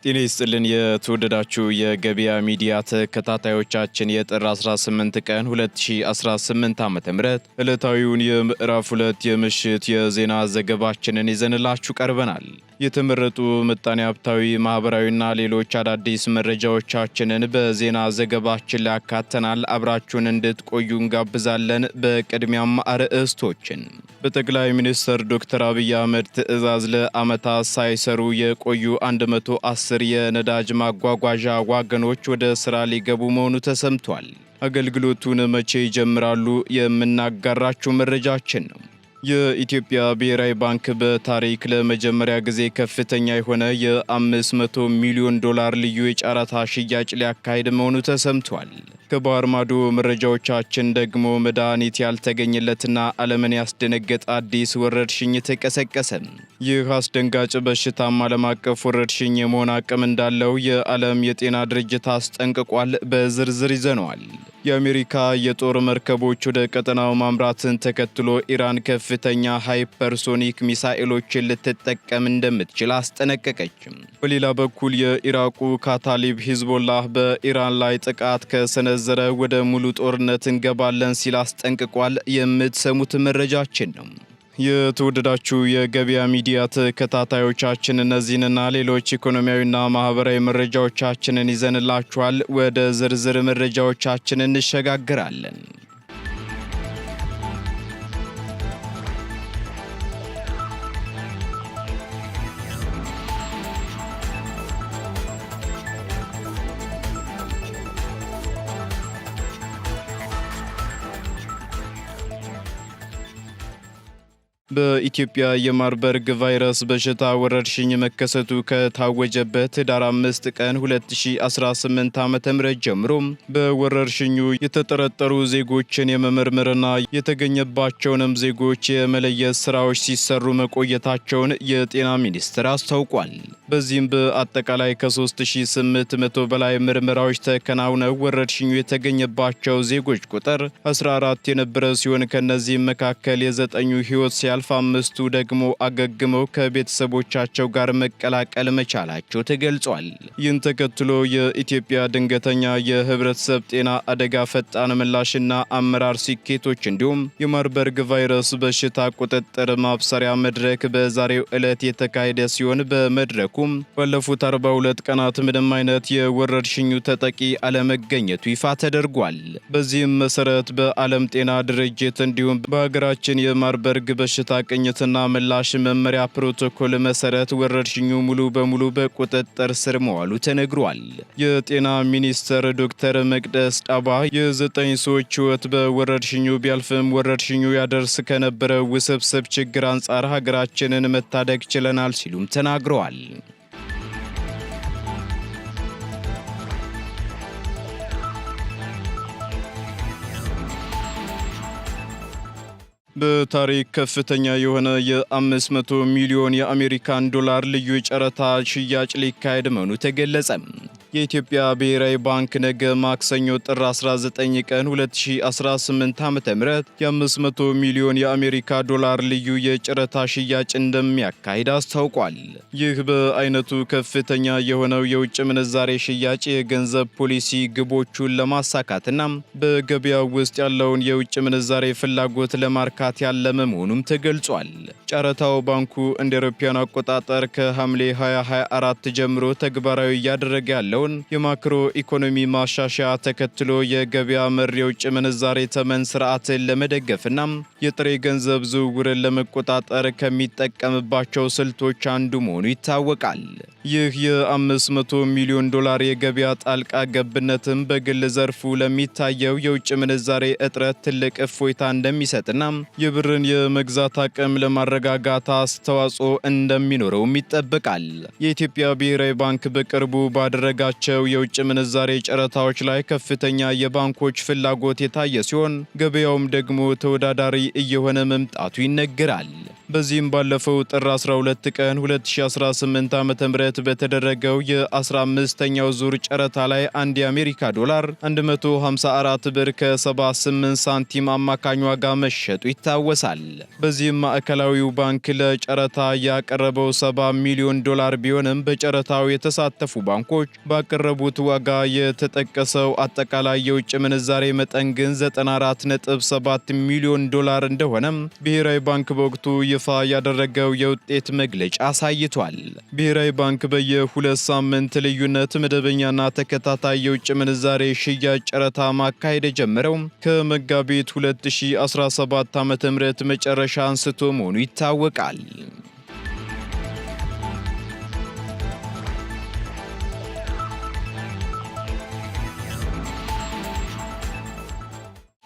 ጤና ይስጥልን የተወደዳችሁ የገበያ ሚዲያ ተከታታዮቻችን የጥር 18 ቀን 2018 ዓ.ም ዕለታዊውን የምዕራፍ 2 የምሽት የዜና ዘገባችንን ይዘንላችሁ ቀርበናል። የተመረጡ ምጣኔ ሀብታዊ፣ ማህበራዊና ሌሎች አዳዲስ መረጃዎቻችንን በዜና ዘገባችን ላይ አካተናል። አብራችሁን እንድትቆዩ እንጋብዛለን። በቅድሚያም አርዕስቶችን በጠቅላይ ሚኒስትር ዶክተር አብይ አህመድ ትዕዛዝ ለዓመታት ሳይሰሩ የቆዩ 110 የነዳጅ ማጓጓዣ ዋገኖች ወደ ስራ ሊገቡ መሆኑ ተሰምቷል። አገልግሎቱን መቼ ይጀምራሉ? የምናጋራችሁ መረጃችን ነው። የኢትዮጵያ ብሔራዊ ባንክ በታሪክ ለመጀመሪያ ጊዜ ከፍተኛ የሆነ የ500 ሚሊዮን ዶላር ልዩ የጨረታ ሽያጭ ሊያካሂድ መሆኑ ተሰምቷል። ከባህር ማዶ መረጃዎቻችን ደግሞ መድኃኒት ያልተገኘለትና ዓለምን ያስደነገጠ አዲስ ወረርሽኝ ተቀሰቀሰ። ይህ አስደንጋጭ በሽታም ዓለም አቀፍ ወረርሽኝ የመሆን አቅም እንዳለው የዓለም የጤና ድርጅት አስጠንቅቋል። በዝርዝር ይዘነዋል። የአሜሪካ የጦር መርከቦች ወደ ቀጠናው ማምራትን ተከትሎ ኢራን ከፍተኛ ሃይፐርሶኒክ ሚሳኤሎችን ልትጠቀም እንደምትችል አስጠነቀቀች። በሌላ በኩል የኢራቁ ካታሊብ ሂዝቦላህ በኢራን ላይ ጥቃት ከሰነዘረ ወደ ሙሉ ጦርነት እንገባለን ሲል አስጠንቅቋል። የምትሰሙት መረጃችን ነው። የተወደዳችሁ የገበያ ሚዲያ ተከታታዮቻችን እነዚህንና ሌሎች ኢኮኖሚያዊና ማህበራዊ መረጃዎቻችንን ይዘንላችኋል። ወደ ዝርዝር መረጃዎቻችን እንሸጋግራለን። በኢትዮጵያ የማርበርግ ቫይረስ በሽታ ወረርሽኝ መከሰቱ ከታወጀበት ህዳር 5 ቀን 2018 ዓ.ም ጀምሮ በወረርሽኙ የተጠረጠሩ ዜጎችን የመመርመርና የተገኘባቸውንም ዜጎች የመለየት ስራዎች ሲሰሩ መቆየታቸውን የጤና ሚኒስቴር አስታውቋል። በዚህም በአጠቃላይ ከ3800 በላይ ምርመራዎች ተከናውነው ወረርሽኙ የተገኘባቸው ዜጎች ቁጥር 14 የነበረ ሲሆን ከነዚህም መካከል የዘጠኙ ህይወት ሲያልፍ አምስቱ ደግሞ አገግመው ከቤተሰቦቻቸው ጋር መቀላቀል መቻላቸው ተገልጿል። ይህን ተከትሎ የኢትዮጵያ ድንገተኛ የህብረተሰብ ጤና አደጋ ፈጣን ምላሽና አመራር ስኬቶች እንዲሁም የማርበርግ ቫይረስ በሽታ ቁጥጥር ማብሰሪያ መድረክ በዛሬው ዕለት የተካሄደ ሲሆን በመድረኩም ባለፉት 42 ቀናት ምንም አይነት የወረርሽኙ ተጠቂ አለመገኘቱ ይፋ ተደርጓል። በዚህም መሰረት በዓለም ጤና ድርጅት እንዲሁም በሀገራችን የማርበርግ በሽታ ቅኝትና ምላሽ መመሪያ ፕሮቶኮል መሰረት ወረርሽኙ ሙሉ በሙሉ በቁጥጥር ስር መዋሉ ተነግሯል። የጤና ሚኒስትር ዶክተር መቅደስ ዳባ የ9 ሰዎች ህይወት በወረርሽኙ ቢያልፍም ወረርሽኙ ያደርስ ከነበረ ውስብስብ ችግር አንጻር ሀገራችንን መታደግ ችለናል ሲሉም ተናግረዋል። በታሪክ ከፍተኛ የሆነ የ500 ሚሊዮን የአሜሪካን ዶላር ልዩ የጨረታ ሽያጭ ሊካሄድ መሆኑ ተገለጸ። የኢትዮጵያ ብሔራዊ ባንክ ነገ ማክሰኞ ጥር 19 ቀን 2018 ዓ.ም የ500 ሚሊዮን የአሜሪካ ዶላር ልዩ የጨረታ ሽያጭ እንደሚያካሂድ አስታውቋል። ይህ በአይነቱ ከፍተኛ የሆነው የውጭ ምንዛሬ ሽያጭ የገንዘብ ፖሊሲ ግቦቹን ለማሳካትና በገበያው ውስጥ ያለውን የውጭ ምንዛሬ ፍላጎት ለማርካት ያለመ መሆኑም ተገልጿል። ጨረታው ባንኩ እንደ አውሮፓውያን አቆጣጠር ከሐምሌ 2024 ጀምሮ ተግባራዊ እያደረገ ያለው የማክሮ ኢኮኖሚ ማሻሻያ ተከትሎ የገበያ መር የውጭ ምንዛሬ ተመን ስርዓትን ለመደገፍና የጥሬ ገንዘብ ዝውውርን ለመቆጣጠር ከሚጠቀምባቸው ስልቶች አንዱ መሆኑ ይታወቃል። ይህ የ500 ሚሊዮን ዶላር የገበያ ጣልቃ ገብነትም በግል ዘርፉ ለሚታየው የውጭ ምንዛሬ እጥረት ትልቅ እፎይታ እንደሚሰጥና የብርን የመግዛት አቅም ለማረጋጋት አስተዋጽኦ እንደሚኖረውም ይጠበቃል። የኢትዮጵያ ብሔራዊ ባንክ በቅርቡ ባደረጋቸው የውጭ ምንዛሬ ጨረታዎች ላይ ከፍተኛ የባንኮች ፍላጎት የታየ ሲሆን ገበያውም ደግሞ ተወዳዳሪ እየሆነ መምጣቱ ይነገራል። በዚህም ባለፈው ጥር 12 ቀን 2018 ዓ.ም በተደረገው የ15ኛው ዙር ጨረታ ላይ አንድ የአሜሪካ ዶላር 154 ብር ከ78 ሳንቲም አማካኝ ዋጋ መሸጡ ይታወሳል። በዚህም ማዕከላዊው ባንክ ለጨረታ ያቀረበው 70 ሚሊዮን ዶላር ቢሆንም በጨረታው የተሳተፉ ባንኮች ባቀረቡት ዋጋ የተጠቀሰው አጠቃላይ የውጭ ምንዛሬ መጠን ግን 94.7 ሚሊዮን ዶላር እንደሆነም ብሔራዊ ባንክ በወቅቱ ይፋ ያደረገው የውጤት መግለጫ አሳይቷል። ብሔራዊ ባንክ በየ2 ሳምንት ልዩነት መደበኛና ተከታታይ የውጭ ምንዛሬ ሽያጭ ጨረታ ማካሄድ የጀመረው ከመጋቢት 2017 ዓ.ም መጨረሻ አንስቶ መሆኑ ይታወቃል።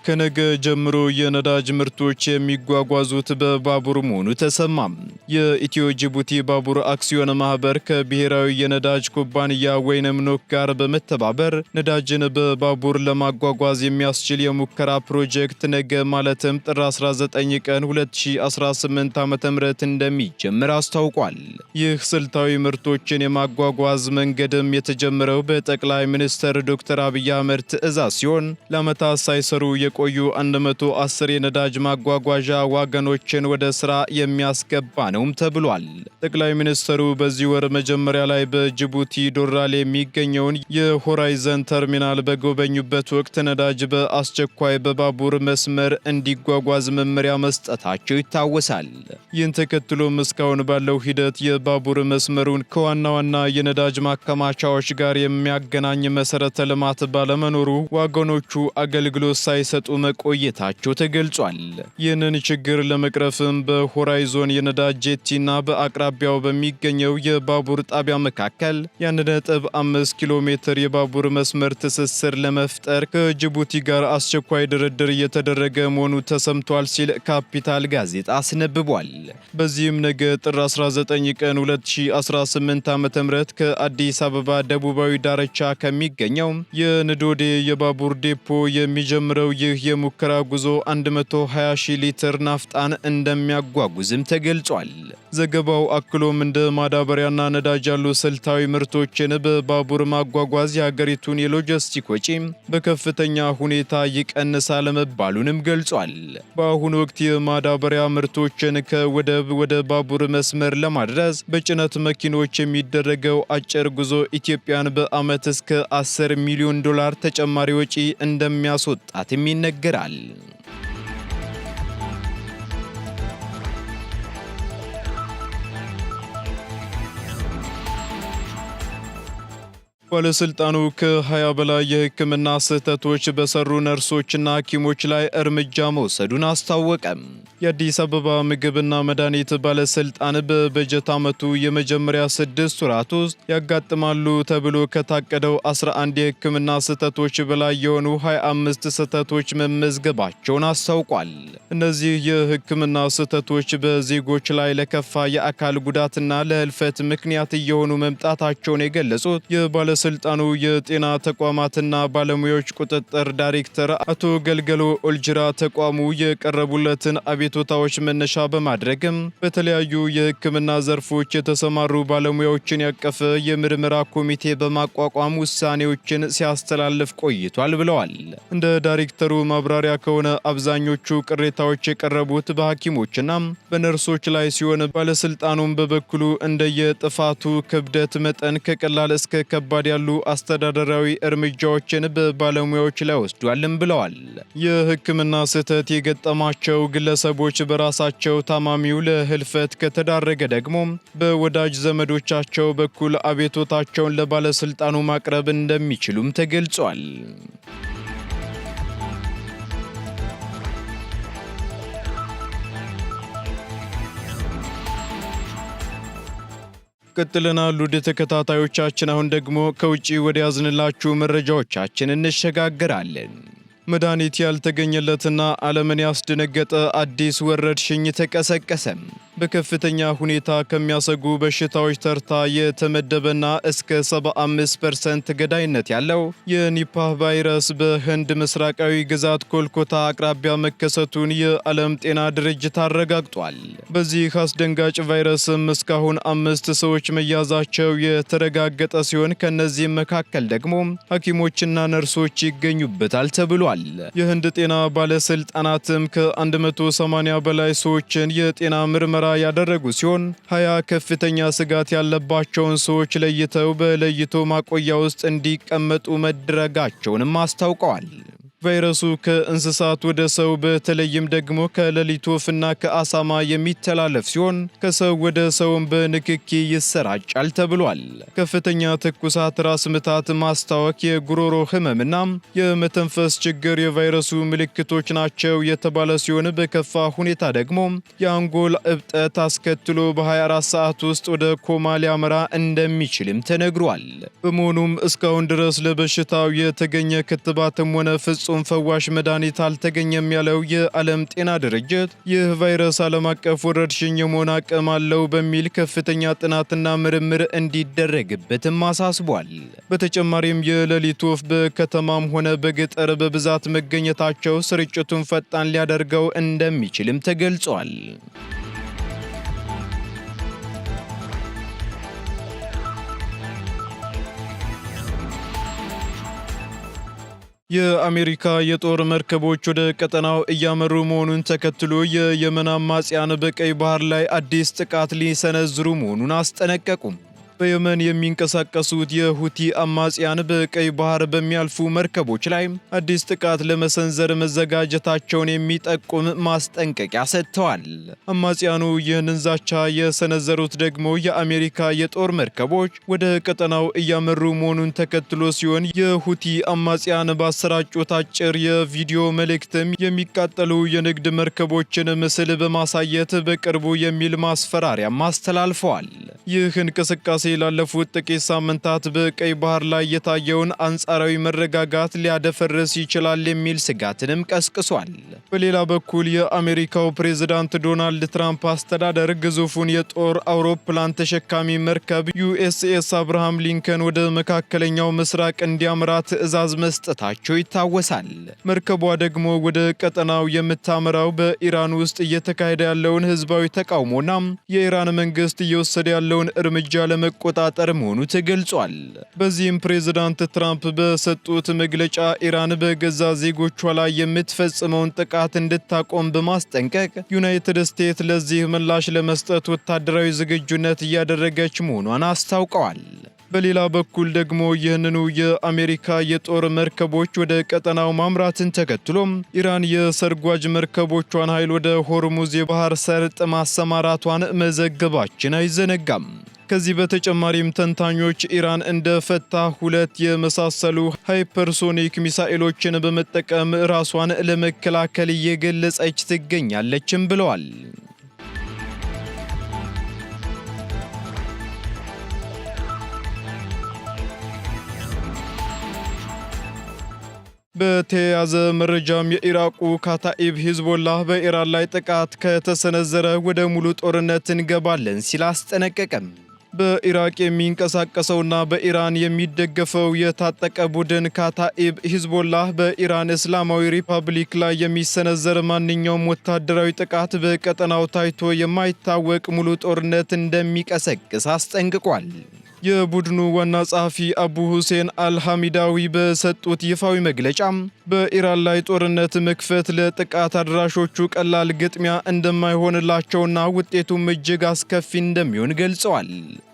ከነገ ጀምሮ የነዳጅ ምርቶች የሚጓጓዙት በባቡር መሆኑ ተሰማም። የኢትዮ ጅቡቲ ባቡር አክሲዮን ማህበር ከብሔራዊ የነዳጅ ኩባንያ ወይንም ኖክ ጋር በመተባበር ነዳጅን በባቡር ለማጓጓዝ የሚያስችል የሙከራ ፕሮጀክት ነገ ማለትም ጥር 19 ቀን 2018 ዓ.ም እንደሚጀምር አስታውቋል። ይህ ስልታዊ ምርቶችን የማጓጓዝ መንገድም የተጀመረው በጠቅላይ ሚኒስትር ዶክተር አብይ አህመድ ትዕዛዝ ሲሆን ለዓመታት ሳይሰሩ የቆዩ 110 የነዳጅ ማጓጓዣ ዋገኖችን ወደ ስራ የሚያስገባ ነውም ተብሏል። ጠቅላይ ሚኒስትሩ በዚህ ወር መጀመሪያ ላይ በጅቡቲ ዶራሌ የሚገኘውን የሆራይዘን ተርሚናል በጎበኙበት ወቅት ነዳጅ በአስቸኳይ በባቡር መስመር እንዲጓጓዝ መመሪያ መስጠታቸው ይታወሳል። ይህን ተከትሎም እስካሁን ባለው ሂደት የባቡር መስመሩን ከዋና ዋና የነዳጅ ማከማቻዎች ጋር የሚያገናኝ መሰረተ ልማት ባለመኖሩ ዋገኖቹ አገልግሎት ሳይሰጡ መቆየታቸው ተገልጿል። ይህንን ችግር ለመቅረፍም በሆራይዞን የነዳጅ ጄቲና በአቅራቢያው በሚገኘው የባቡር ጣቢያ መካከል የ1.5 ኪሎ ሜትር የባቡር መስመር ትስስር ለመፍጠር ከጅቡቲ ጋር አስቸኳይ ድርድር እየተደረገ መሆኑ ተሰምቷል ሲል ካፒታል ጋዜጣ አስነብቧል። በዚህም ነገ ጥር 19 ቀን 2018 ዓ.ም ከአዲስ አበባ ደቡባዊ ዳርቻ ከሚገኘው የንዶዴ የባቡር ዴፖ የሚጀምረው ይህ የሙከራ ጉዞ 120,000 ሊትር ናፍጣን እንደሚያጓጉዝም ተገልጿል። ዘገባው አክሎም እንደ ማዳበሪያና ነዳጅ ያሉ ስልታዊ ምርቶችን በባቡር ማጓጓዝ የሀገሪቱን የሎጂስቲክ ወጪ በከፍተኛ ሁኔታ ይቀንሳል መባሉንም ገልጿል። በአሁኑ ወቅት የማዳበሪያ ምርቶችን ከወደብ ወደ ባቡር መስመር ለማድረስ በጭነት መኪኖች የሚደረገው አጭር ጉዞ ኢትዮጵያን በዓመት እስከ 10 ሚሊዮን ዶላር ተጨማሪ ወጪ እንደሚያስወጣትም ይነገራል። ባለስልጣኑ ከ20 በላይ የሕክምና ስህተቶች በሰሩ ነርሶችና ሐኪሞች ላይ እርምጃ መውሰዱን አስታወቀም። የአዲስ አበባ ምግብና መድኃኒት ባለስልጣን በበጀት ዓመቱ የመጀመሪያ 6 ወራት ውስጥ ያጋጥማሉ ተብሎ ከታቀደው 11 የሕክምና ስህተቶች በላይ የሆኑ 25 ስህተቶች መመዝገባቸውን አስታውቋል። እነዚህ የሕክምና ስህተቶች በዜጎች ላይ ለከፋ የአካል ጉዳትና ለህልፈት ምክንያት እየሆኑ መምጣታቸውን የገለጹት የባለስልጣኑ የጤና ተቋማትና ባለሙያዎች ቁጥጥር ዳይሬክተር አቶ ገልገሎ ኦልጅራ ተቋሙ የቀረቡለትን አቤቱታዎች መነሻ በማድረግም በተለያዩ የሕክምና ዘርፎች የተሰማሩ ባለሙያዎችን ያቀፈ የምርመራ ኮሚቴ በማቋቋም ውሳኔዎችን ሲያስተላልፍ ቆይቷል ብለዋል። እንደ ዳይሬክተሩ ማብራሪያ ከሆነ አብዛኞቹ ቅሬታዎች የቀረቡት በሐኪሞችና በነርሶች ላይ ሲሆን ባለስልጣኑም በበኩሉ እንደየጥፋቱ ክብደት መጠን ከቀላል እስከ ከባድ ያሉ አስተዳደራዊ እርምጃዎችን በባለሙያዎች ላይ ወስዷልም ብለዋል። የሕክምና ስህተት የገጠማቸው ግለሰቦች በራሳቸው ታማሚው ለህልፈት ከተዳረገ ደግሞ በወዳጅ ዘመዶቻቸው በኩል አቤቶታቸውን ለባለስልጣኑ ማቅረብ እንደሚችሉም ተገልጿል። ቀጥለናል ውድ ተከታታዮቻችን። አሁን ደግሞ ከውጪ ወደ ያዝንላችሁ መረጃዎቻችን እንሸጋገራለን። መድኃኒት ያልተገኘለትና ዓለምን ያስደነገጠ አዲስ ወረርሽኝ ተቀሰቀሰ። በከፍተኛ ሁኔታ ከሚያሰጉ በሽታዎች ተርታ የተመደበና እስከ 75% ገዳይነት ያለው የኒፓህ ቫይረስ በህንድ ምስራቃዊ ግዛት ኮልኮታ አቅራቢያ መከሰቱን የዓለም ጤና ድርጅት አረጋግጧል። በዚህ አስደንጋጭ ቫይረስም እስካሁን 5 ሰዎች መያዛቸው የተረጋገጠ ሲሆን ከነዚህም መካከል ደግሞ ሐኪሞችና ነርሶች ይገኙበታል ተብሏል። የህንድ ጤና ባለስልጣናትም ከ180 በላይ ሰዎችን የጤና ምርመራ ያደረጉ ሲሆን 20 ከፍተኛ ስጋት ያለባቸውን ሰዎች ለይተው በለይቶ ማቆያ ውስጥ እንዲቀመጡ መደረጋቸውንም አስታውቀዋል። ቫይረሱ ከእንስሳት ወደ ሰው በተለይም ደግሞ ከሌሊት ወፍና ከአሳማ የሚተላለፍ ሲሆን ከሰው ወደ ሰውም በንክኪ ይሰራጫል ተብሏል። ከፍተኛ ትኩሳት፣ ራስ ምታት፣ ማስታወክ፣ የጉሮሮ ህመምና የመተንፈስ ችግር የቫይረሱ ምልክቶች ናቸው የተባለ ሲሆን በከፋ ሁኔታ ደግሞ የአንጎል እብጠት አስከትሎ በ24 ሰዓት ውስጥ ወደ ኮማ ሊያመራ እንደሚችልም ተነግሯል። በመሆኑም እስካሁን ድረስ ለበሽታው የተገኘ ክትባትም ሆነ ፍጹም ፈዋሽ መድኃኒት አልተገኘም ያለው የዓለም ጤና ድርጅት ይህ ቫይረስ ዓለም አቀፍ ወረርሽኝ የመሆን አቅም አለው በሚል ከፍተኛ ጥናትና ምርምር እንዲደረግበትም አሳስቧል። በተጨማሪም የሌሊት ወፍ በከተማም ሆነ በገጠር በብዛት መገኘታቸው ስርጭቱን ፈጣን ሊያደርገው እንደሚችልም ተገልጿል። የአሜሪካ የጦር መርከቦች ወደ ቀጠናው እያመሩ መሆኑን ተከትሎ የየመን አማጽያን በቀይ ባህር ላይ አዲስ ጥቃት ሊሰነዝሩ መሆኑን አስጠነቀቁም። በየመን የሚንቀሳቀሱት የሁቲ አማጽያን በቀይ ባህር በሚያልፉ መርከቦች ላይ አዲስ ጥቃት ለመሰንዘር መዘጋጀታቸውን የሚጠቁም ማስጠንቀቂያ ሰጥተዋል። አማጽያኑ ይህንን ዛቻ የሰነዘሩት ደግሞ የአሜሪካ የጦር መርከቦች ወደ ቀጠናው እያመሩ መሆኑን ተከትሎ ሲሆን የሁቲ አማጽያን ባሰራጩት አጭር የቪዲዮ መልእክትም የሚቃጠሉ የንግድ መርከቦችን ምስል በማሳየት በቅርቡ የሚል ማስፈራሪያም አስተላልፈዋል። ይህ እንቅስቃሴ ላለፉት ጥቂት ሳምንታት በቀይ ባህር ላይ የታየውን አንጻራዊ መረጋጋት ሊያደፈርስ ይችላል የሚል ስጋትንም ቀስቅሷል። በሌላ በኩል የአሜሪካው ፕሬዝዳንት ዶናልድ ትራምፕ አስተዳደር ግዙፉን የጦር አውሮፕላን ተሸካሚ መርከብ ዩኤስኤስ አብርሃም ሊንከን ወደ መካከለኛው ምስራቅ እንዲያመራ ትዕዛዝ መስጠታቸው ይታወሳል። መርከቧ ደግሞ ወደ ቀጠናው የምታመራው በኢራን ውስጥ እየተካሄደ ያለውን ህዝባዊ ተቃውሞና የኢራን መንግስት እየወሰደ ያለውን እርምጃ ለመቆጣጠር መሆኑ ተገልጿል። በዚህም ፕሬዝዳንት ትራምፕ በሰጡት መግለጫ ኢራን በገዛ ዜጎቿ ላይ የምትፈጽመውን ጥቃት እንድታቆም በማስጠንቀቅ ዩናይትድ ስቴትስ ለዚህ ምላሽ ለመስጠት ወታደራዊ ዝግጁነት እያደረገች መሆኗን አስታውቀዋል። በሌላ በኩል ደግሞ ይህንኑ የአሜሪካ የጦር መርከቦች ወደ ቀጠናው ማምራትን ተከትሎም ኢራን የሰርጓጅ መርከቦቿን ኃይል ወደ ሆርሙዝ የባህር ሰርጥ ማሰማራቷን መዘገባችን አይዘነጋም። ከዚህ በተጨማሪም ተንታኞች ኢራን እንደ ፈታህ 2 የመሳሰሉ ሃይፐርሶኒክ ሚሳኤሎችን በመጠቀም ራሷን ለመከላከል እየገለጸች ትገኛለችም ብለዋል። በተያያዘ መረጃም የኢራቁ ካታኢብ ሂዝቦላህ በኢራን ላይ ጥቃት ከተሰነዘረ ወደ ሙሉ ጦርነት እንገባለን ሲል አስጠነቀቀም። በኢራቅ የሚንቀሳቀሰውና በኢራን የሚደገፈው የታጠቀ ቡድን ካታኢብ ሂዝቦላህ በኢራን እስላማዊ ሪፐብሊክ ላይ የሚሰነዘር ማንኛውም ወታደራዊ ጥቃት በቀጠናው ታይቶ የማይታወቅ ሙሉ ጦርነት እንደሚቀሰቅስ አስጠንቅቋል። የቡድኑ ዋና ጸሐፊ አቡ ሁሴን አልሐሚዳዊ በሰጡት ይፋዊ መግለጫም በኢራን ላይ ጦርነት መክፈት ለጥቃት አድራሾቹ ቀላል ግጥሚያ እንደማይሆንላቸውና ውጤቱም እጅግ አስከፊ እንደሚሆን ገልጸዋል።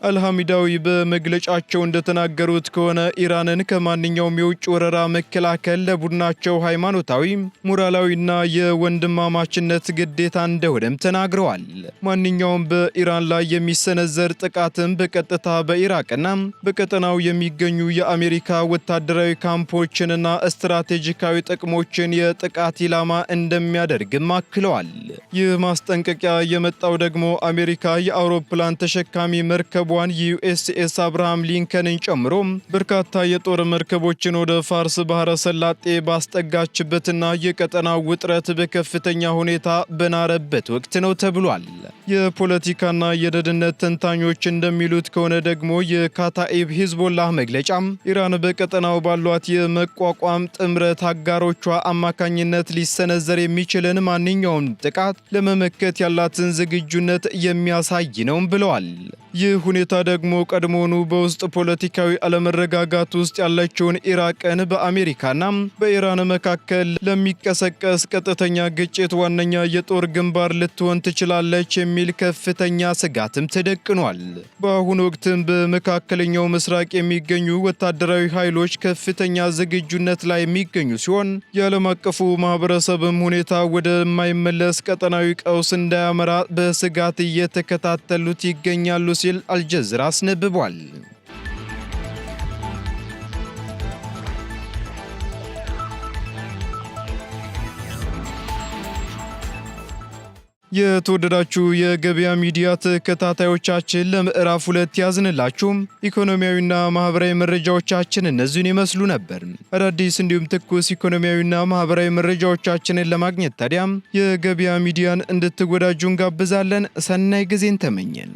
አልሐሚዳዊ በመግለጫቸው እንደተናገሩት ከሆነ ኢራንን ከማንኛውም የውጭ ወረራ መከላከል ለቡድናቸው ሃይማኖታዊ፣ ሞራላዊና የወንድማማችነት ግዴታ እንደሆነም ተናግረዋል። ማንኛውም በኢራን ላይ የሚሰነዘር ጥቃትም በቀጥታ በኢራን ኢራቅና በቀጠናው የሚገኙ የአሜሪካ ወታደራዊ ካምፖችንና ስትራቴጂካዊ ጥቅሞችን የጥቃት ኢላማ እንደሚያደርግም አክለዋል። ይህ ማስጠንቀቂያ የመጣው ደግሞ አሜሪካ የአውሮፕላን ተሸካሚ መርከቧን ዩኤስኤስ አብርሃም ሊንከንን ጨምሮ በርካታ የጦር መርከቦችን ወደ ፋርስ ባህረ ሰላጤ ባስጠጋችበትና የቀጠናው ውጥረት በከፍተኛ ሁኔታ በናረበት ወቅት ነው ተብሏል። የፖለቲካና የደህንነት ተንታኞች እንደሚሉት ከሆነ ደግሞ የካታኢብ ሂዝቦላህ መግለጫ ኢራን በቀጠናው ባሏት የመቋቋም ጥምረት አጋሮቿ አማካኝነት ሊሰነዘር የሚችልን ማንኛውም ጥቃት ለመመከት ያላትን ዝግጁነት የሚያሳይ ነው ብለዋል። ይህ ሁኔታ ደግሞ ቀድሞውኑ በውስጥ ፖለቲካዊ አለመረጋጋት ውስጥ ያለችውን ኢራቅን በአሜሪካና በኢራን መካከል ለሚቀሰቀስ ቀጥተኛ ግጭት ዋነኛ የጦር ግንባር ልትሆን ትችላለች የሚል ከፍተኛ ስጋትም ተደቅኗል። በአሁኑ ወቅትም በመካከለኛው ምስራቅ የሚገኙ ወታደራዊ ኃይሎች ከፍተኛ ዝግጁነት ላይ የሚገኙ ሲሆን የዓለም አቀፉ ማህበረሰብም ሁኔታ ወደማይመለስ ቀጠናዊ ቀውስ እንዳያመራ በስጋት እየተከታተሉት ይገኛሉ ሲል አልጀዚራ አስነብቧል። የተወደዳችሁ የገበያ ሚዲያ ተከታታዮቻችን ለምዕራፍ 2 ያዝንላችሁ ኢኮኖሚያዊና ማህበራዊ መረጃዎቻችን እነዚህን ይመስሉ ነበር። አዳዲስ እንዲሁም ትኩስ ኢኮኖሚያዊና ማህበራዊ መረጃዎቻችንን ለማግኘት ታዲያም የገበያ ሚዲያን እንድትወዳጁ እንጋብዛለን። ሰናይ ጊዜን ተመኘን።